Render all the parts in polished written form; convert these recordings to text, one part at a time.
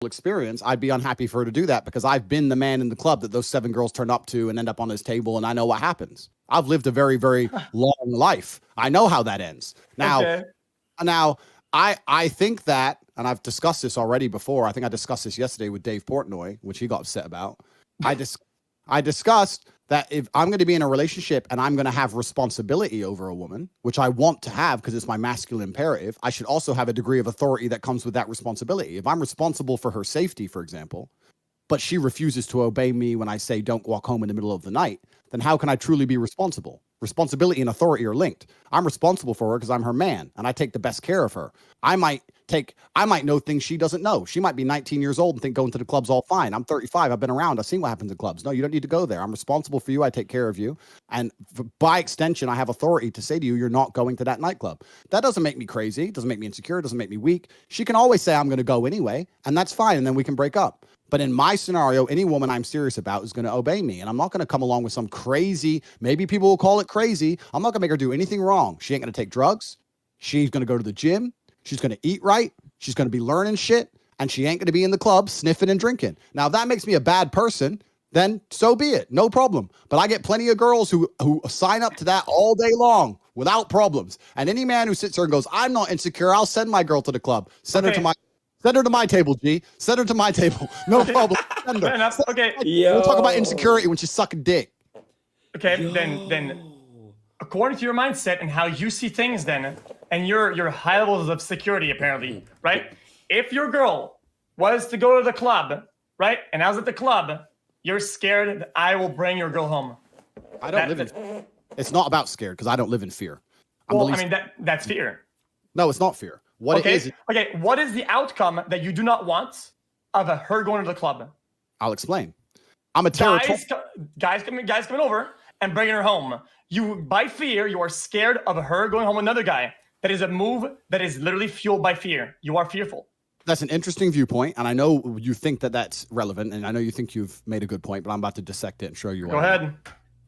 experience, I'd be unhappy for her to do that because I've been the man in the club that those 7 girls turn up to and end up on this table, and I know what happens. I've lived a very, very long life. I know how that ends. Now, I think that, and I've discussed this already before. I think I discussed this yesterday with Dave Portnoy, which he got upset about. I discussed that if I'm going to be in a relationship and I'm going to have responsibility over a woman, which I want to have because it's my masculine imperative, I should also have a degree of authority that comes with that responsibility. If I'm responsible for her safety, for example, but she refuses to obey me when I say don't walk home in the middle of the night, then how can I truly be responsible? Responsibility and authority are linked. I'm responsible for her because I'm her man and I take the best care of her. I might know things she doesn't know. She might be 19 years old and think going to the club's all fine. I'm 35. I've been around. I've seen what happens in clubs. No, you don't need to go there. I'm responsible for you. I take care of you. And by extension, I have authority to say to you, you're not going to that nightclub. That doesn't make me crazy. It doesn't make me insecure. It doesn't make me weak. She can always say I'm going to go anyway, and that's fine. And then we can break up. But in my scenario, any woman I'm serious about is going to obey me. And I'm not going to come along with some crazy, maybe people will call it crazy. I'm not going to make her do anything wrong. She ain't going to take drugs. She's going to go to the gym. She's going to eat right. She's going to be learning shit. And she ain't going to be in the club sniffing and drinking. Now, if that makes me a bad person, then so be it. No problem. But I get plenty of girls who sign up to that all day long without problems. And any man who sits there and goes, I'm not insecure, I'll send my girl to the club. Send her to my table, G. Send her to my table. No problem. Send her. Fair enough. Okay. We'll talk about insecurity when she's sucking dick. Okay, then according to your mindset and how you see things then, and your high levels of security apparently, right? If your girl was to go to the club, right, and I was at the club, you're scared that I will bring your girl home. I don't live in fear. It's not about scared because I don't live in fear. That's fear. No, it's not fear. What it is? Okay, what is the outcome that you do not want of her going to the club? I'll explain. I'm a territorial. Guys coming over and bringing her home. You, by fear, you are scared of her going home with another guy. That is a move that is literally fueled by fear. You are fearful. That's an interesting viewpoint, and I know you think that that's relevant, and I know you think you've made a good point, but I'm about to dissect it and show you why. Go ahead.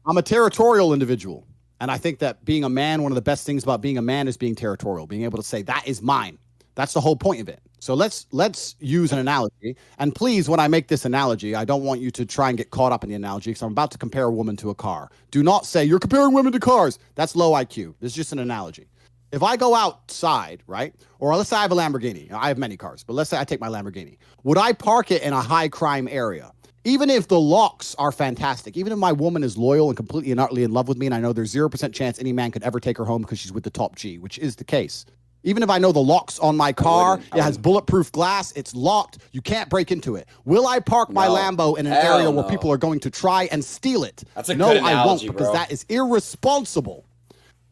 I'm a territorial individual, and I think that being a man, one of the best things about being a man is being territorial, being able to say, that is mine. That's the whole point of it. So let's use an analogy, and please, when I make this analogy, I don't want you to try and get caught up in the analogy, because I'm about to compare a woman to a car. Do not say, you're comparing women to cars. That's low IQ. This is just an analogy. If I go outside, right, or let's say I have a Lamborghini. I have many cars, but let's say I take my Lamborghini. Would I park it in a high crime area? Even if the locks are fantastic, even if my woman is loyal and completely and utterly in love with me, and I know there's 0% chance any man could ever take her home because she's with the top G, which is the case. Even if I know the locks on my car, it has bulletproof glass, it's locked, you can't break into it. Will I park my Lambo in an area where people are going to try and steal it? That's a good analogy, I won't, because that is irresponsible.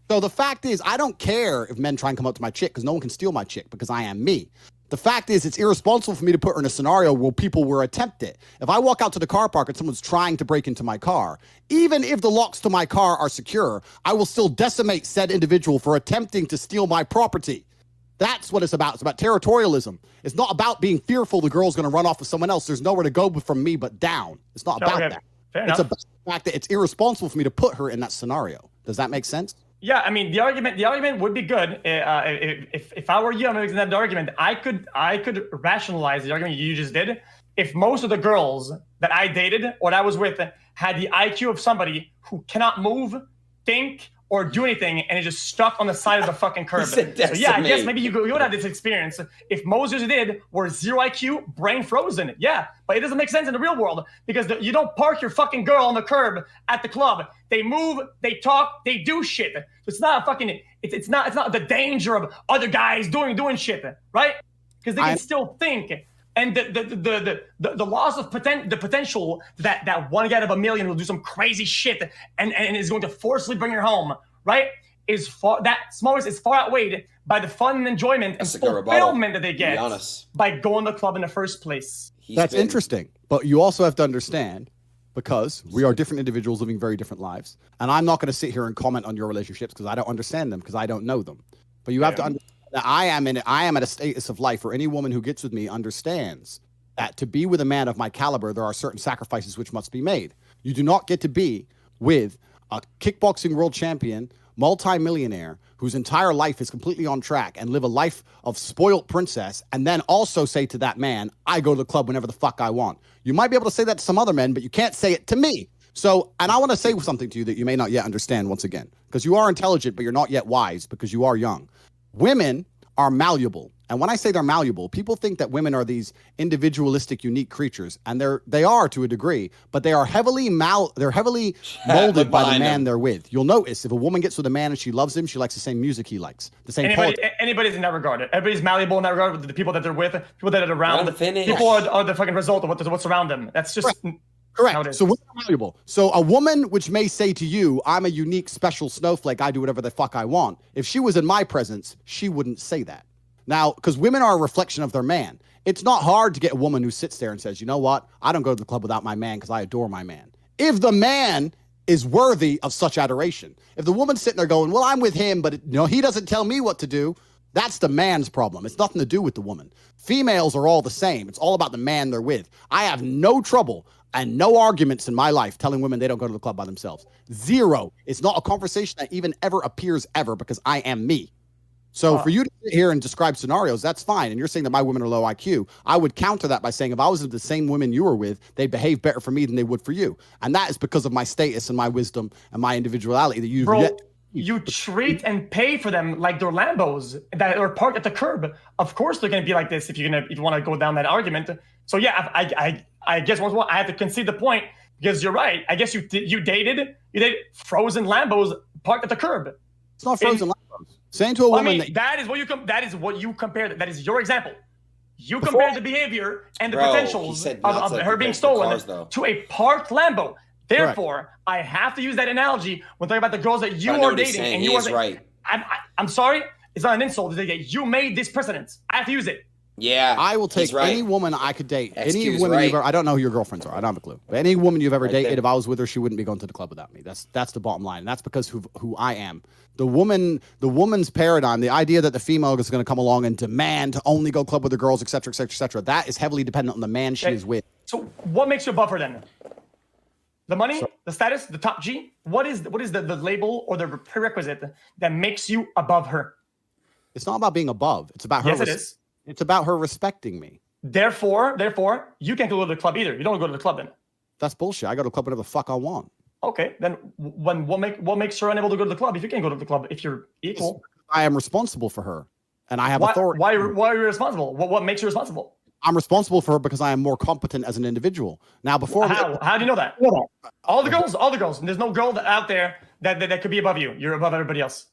So the fact is, I don't care if men try and come up to my chick because no one can steal my chick because I am me. The fact is, it's irresponsible for me to put her in a scenario where people will attempt it. If I walk out to the car park and someone's trying to break into my car, even if the locks to my car are secure, I will still decimate said individual for attempting to steal my property. That's what it's about. It's about territorialism. It's not about being fearful the girl's going to run off with someone else. There's nowhere to go but from me but down. It's not about that. It's about the fact that it's irresponsible for me to put her in that scenario. Does that make sense? Yeah, I mean, the argument would be good. If I were you, I'm going to that argument. I could rationalize the argument you just did. If most of the girls that I dated or that I was with had the IQ of somebody who cannot move, think, or do anything, and is just stuck on the side of the fucking curb. So yeah, I guess maybe you would have this experience. If most of you did were 0 IQ, brain frozen. Yeah, but it doesn't make sense in the real world because you don't park your fucking girl on the curb at the club. They move, they talk, they do shit. So it's not a fucking. It's not the danger of other guys doing shit, right? Because they can still think. And the loss of the potential that one guy out of a million will do some crazy shit and is going to forcibly bring her home, right? Is far outweighed by the fun and enjoyment and fulfillment that they get by going to the club in the first place. That's interesting, but you also have to understand, because we are different individuals living very different lives, and I'm not going to sit here and comment on your relationships because I don't understand them because I don't know them. But you have to understand. I am at a status of life where any woman who gets with me understands that to be with a man of my caliber, there are certain sacrifices which must be made. You do not get to be with a kickboxing world champion, multimillionaire whose entire life is completely on track and live a life of spoiled princess and then also say to that man, I go to the club whenever the fuck I want. You might be able to say that to some other men, but you can't say it to me. So, and I want to say something to you that you may not yet understand once again, because you are intelligent, but you're not yet wise because you are young. Women are malleable. And when I say they're malleable, people think that women are these individualistic, unique creatures, and they are to a degree, but they are heavily molded by the man they're with. You'll notice if a woman gets with a man and she loves him, she likes the same music he likes, the same anybody's in that regard. Everybody's malleable in that regard with the people that they're with, people that are around. People are the fucking result of what's around them. That's just correct. So women are malleable. So a woman which may say to you, I'm a unique, special snowflake, I do whatever the fuck I want. If she was in my presence, she wouldn't say that. Now, because women are a reflection of their man. It's not hard to get a woman who sits there and says, you know what? I don't go to the club without my man because I adore my man. If the man is worthy of such adoration. If the woman's sitting there going, well, I'm with him, but he doesn't tell me what to do. That's the man's problem. It's nothing to do with the woman. Females are all the same. It's all about the man they're with. I have no trouble and no arguments in my life telling women they don't go to the club by themselves. Zero. It's not a conversation that even ever appears ever because I am me. So for you to sit here and describe scenarios, that's fine. And you're saying that my women are low IQ. I would counter that by saying if I was with the same women you were with, they'd behave better for me than they would for you. And that is because of my status and my wisdom and my individuality that you've yet. You treat and pay for them like they're Lambos that are parked at the curb. Of course they're going to be like this if you want to go down that argument. So yeah, I guess once more I have to concede the point because you're right. I guess you dated frozen Lambos parked at the curb. It's not frozen Lambos. Saying to a woman that is what you compared. That is your example. You compared the behavior and the potentials of her being stolen to a parked Lambo. Therefore, I have to use that analogy when talking about the girls that you are dating. And you are right. I'm sorry, it's not an insult. You made this precedent. I have to use it. Yeah, I will take any woman I could date. Any woman you've ever, I don't know who your girlfriends are. I don't have a clue. But any woman you've ever dated, if I was with her, she wouldn't be going to the club without me. That's the bottom line. And that's because who I am. The woman's paradigm, the idea that the female is going to come along and demand to only go club with the girls, etc., etc., etc. That is heavily dependent on the man she is with. So what makes you above her then? The money, the status, the top G. What is the label or the prerequisite that makes you above her? It's not about being above. It's about her. Yes, it is. It's about her respecting me. Therefore, you can't go to the club either. You don't go to the club then. That's bullshit. I go to the club whatever the fuck I want. Okay, then what makes her unable to go to the club if you can't go to the club if you're equal? I am responsible for her, and I have authority. Why are you responsible? What makes you responsible? I'm responsible for her because I am more competent as an individual. Now, before how do you know that? All the girls. There's no girl out there that could be above you. You're above everybody else.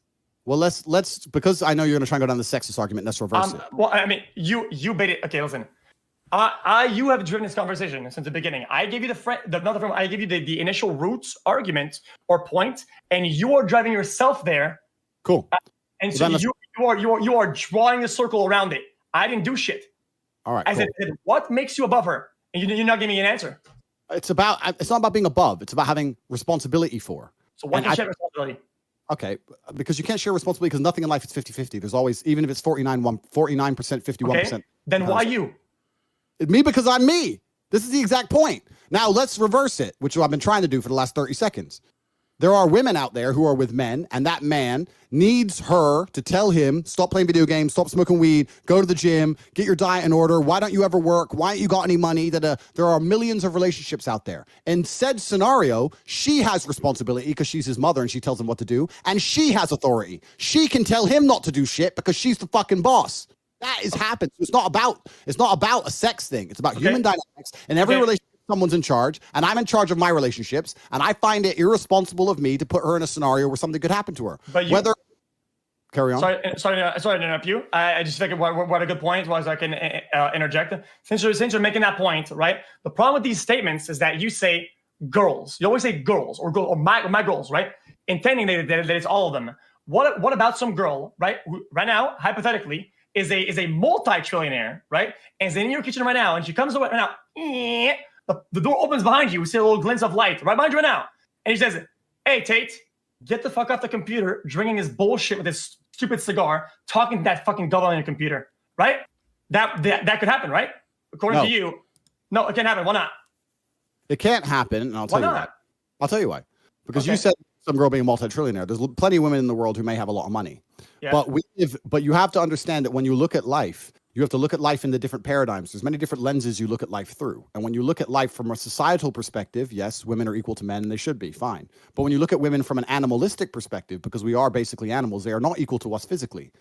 Well, let's because I know you're going to try and go down the sexist argument. Let's reverse it. Well, I mean, you bait it. Okay, listen. You have driven this conversation since the beginning. I gave you I gave you the initial roots argument or point, and you are driving yourself there. Cool. And so you are drawing a circle around it. I didn't do shit. All right. I said, what makes you above her? And you're not giving me an answer. It's not about being above. It's about having responsibility for her. So why do you share responsibility? Okay, because you can't share responsibility because nothing in life is 50-50. There's always, even if it's 49%, 51%. Okay. Then why you? Me because I'm me. This is the exact point. Now let's reverse it, which I've been trying to do for the last 30 seconds. There are women out there who are with men, and that man needs her to tell him, stop playing video games, stop smoking weed, go to the gym, get your diet in order. Why don't you ever work? Why ain't you got any money? There are millions of relationships out there. In said scenario, she has responsibility because she's his mother and she tells him what to do, and she has authority. She can tell him not to do shit because she's the fucking boss. That is happened. So it's not about a sex thing. It's about human dynamics. In every relationship, someone's in charge, and I'm in charge of my relationships, and I find it irresponsible of me to put her in a scenario where something could happen to her. But carry on. Sorry to interrupt you. I just think what a good point was. I can interject. Since you're making that point, right? The problem with these statements is that you say girls. You always say girls or my girls, right? Intending that it's all of them. What about some girl, right? Who, right now, hypothetically, is a multi-trillionaire, right? And is in your kitchen right now, and she comes away right now. The door opens behind you. We see a little glint of light right behind you right now. And he says, hey, Tate, get the fuck off the computer, drinking his bullshit with his stupid cigar, talking to that fucking devil on your computer, right? That could happen, right? According to you. No, it can't happen. Why not? It can't happen, and I'll tell you why. I'll tell you why. Because you said some girl being a multi-trillionaire. There's plenty of women in the world who may have a lot of money. Yeah. But you have to understand that when you look at life, you have to look at life in the different paradigms. There's many different lenses you look at life through. And when you look at life from a societal perspective, yes, women are equal to men and they should be, fine. But when you look at women from an animalistic perspective, because we are basically animals, they are not equal to us physically.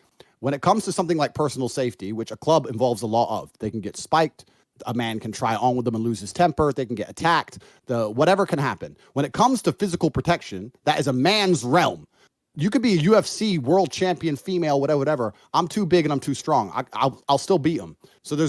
When it comes to something like personal safety, which a club involves a lot of, they can get spiked. A man can try on with them and lose his temper. They can get attacked. Whatever can happen. When it comes to physical protection, that is a man's realm. You could be a UFC world champion, female, whatever. I'm too big and I'm too strong. I'll still beat him. So there's